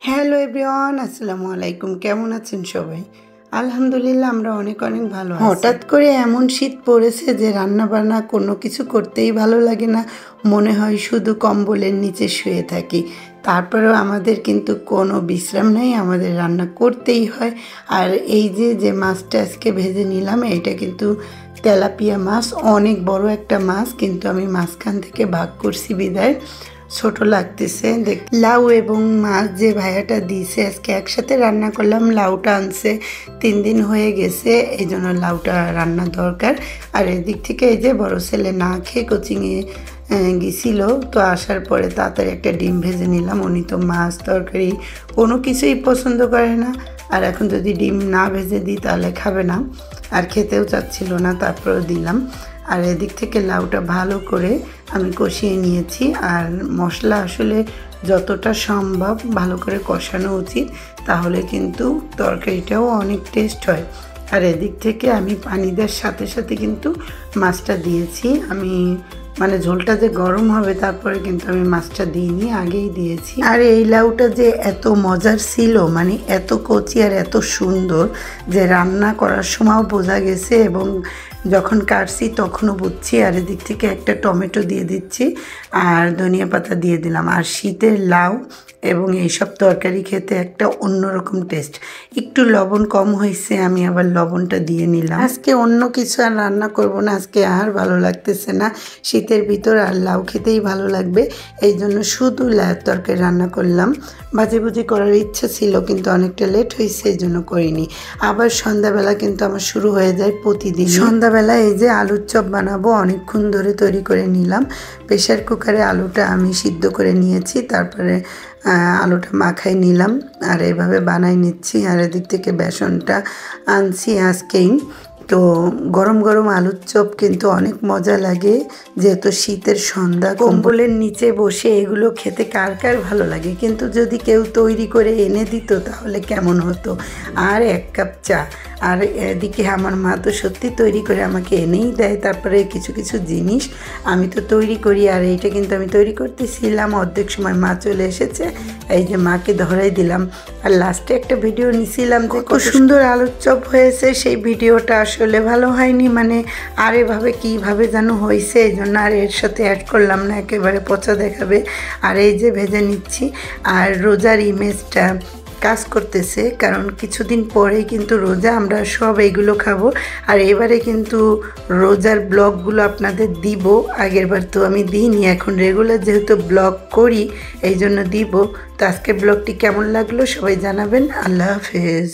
Hello everyone, আসসালামু আলাইকুম। কেমন আছেন সবাই? আলহামদুলিল্লাহ আমরা অনেক ভালো আছি। হঠাৎ করে এমন শীত পড়েছে যে রান্নাবান্না কোনো কিছু করতেই ভালো লাগে না, মনে হয় শুধু কম্বলের নিচে শুয়ে থাকি। তারপরেও আমাদের কিন্তু কোনো বিশ্রাম নেই, আমাদের রান্না করতেই হয়। আর এই যে মাছটা আজকে ভেজে নিলাম, এটা কিন্তু তেলাপিয়া মাছ, অনেক বড় একটা মাছ, কিন্তু আমি মাঝখান থেকে ভাগ করছি বিদায় ছোট লাগতেছে। লাউ এবং মাছ যে ভাইয়াটা দিয়েছে আজকে একসাথে রান্না করলাম। লাউটা আনছে 3 দিন হয়ে গেছে, এই জন্য লাউটা রান্না দরকার। আর এদিক থেকে এই যে বড় ছেলে না খেয়ে কোচিংয়ে গেছিল, তো আসার পরে তাড়াতাড়ি একটা ডিম ভেজে নিলাম। উনি তো মাছ তরকারি কোনো কিছুই পছন্দ করে না, আর এখন যদি ডিম না ভেজে দিই তাহলে খাবে না, আর খেতেও চাচ্ছিল না, তারপরেও দিলাম। আর এদিক থেকে লাউটা ভালো করে আমি কষিয়ে নিয়েছি। আর মশলা আসলে যতটা সম্ভব ভালো করে কষানো উচিত, তাহলে কিন্তু তরকারিটাও অনেক টেস্ট হয়। আর এদিক থেকে আমি পানি দেওয়ার সাথে সাথে কিন্তু মাছটা দিয়েছি। আমি মানে ঝোলটা যে গরম হবে তারপরে কিন্তু আমি মাছটা দিইনি, আগেই দিয়েছি। আর এই লাউটা যে এত মজার ছিল, মানে এত কচি আর এত সুন্দর যে রান্না করার সময়ও বোঝা গেছে, এবং যখন কাটছি তখনও বুঝছি। আর এদিক থেকে একটা টমেটো দিয়ে দিচ্ছি আর ধনিয়া পাতা দিয়ে দিলাম। আর শীতের লাউ এবং এইসব তরকারি খেতে একটা অন্যরকম টেস্ট। একটু লবণ কম হয়েছে, আমি আবার লবণটা দিয়ে নিলাম। আজকে অন্য কিছু আর রান্না করব না, আজকে আর ভালো লাগতেছে না। শীতের ভিতর আর লাউ খেতেই ভালো লাগবে, এই জন্য শুধু লাউয়ের তরকারি রান্না করলাম। ভাজিভুজি করার ইচ্ছা ছিল কিন্তু অনেকটা লেট হয়েছে, এই জন্য করিনি। আবার সন্ধ্যাবেলা কিন্তু আমার শুরু হয়ে যায় প্রতিদিন। সন্ধ্যাবেলা এই যে আলুর চপ বানাবো, অনেকক্ষণ ধরে তৈরি করে নিলাম। প্রেশার কুকারে আলুটা আমি সিদ্ধ করে নিয়েছি, তারপরে আলুটা মাখাই নিলাম আর এইভাবে বানাই নিচ্ছি। আর এদিক থেকে বেসনটা আনছি আজকেই। তো গরম গরম আলুর চপ কিন্তু অনেক মজা লাগে, যেহেতু শীতের সন্ধ্যা, কম্বলের নিচে বসে এগুলো খেতে কার কার ভালো লাগে। কিন্তু যদি কেউ তৈরি করে এনে দিত তাহলে কেমন হতো। আর 1 কাপ চা। আর এদিকে আমার মা তো সত্যি তৈরি করে আমাকে এনেই দেয়। তারপরে কিছু কিছু জিনিস আমি তো তৈরি করি। আর এইটা কিন্তু আমি তৈরি করতেছিলাম, অর্ধেক সময় মা চলে এসেছে, এই যে মাকে ধরাই দিলাম। আর লাস্টে একটা ভিডিও নিছিলাম যে কত সুন্দর আলুর চপ হয়েছে, সেই ভিডিওটা আসলে ভালো হয়নি, মানে আর এভাবে কীভাবে যেন হয়েছে, এই জন্য আর এর সাথে অ্যাড করলাম না, একেবারে পচা দেখাবে। আর এই যে ভেজে নিচ্ছি। আর রোজার ইমেজটা কাজ করতেছে, কারণ কিছুদিন পরেই কিন্তু রোজা, আমরা সব এইগুলো খাবো। আর এবারে কিন্তু রোজার ব্লগগুলো আপনাদের দিব, আগের বার তো আমি দিইনি, এখন রেগুলার যেহেতু ব্লগ করি এই জন্য দিব। তো আজকের ব্লগটি কেমন লাগলো সবাই জানাবেন। আল্লাহ হাফেজ।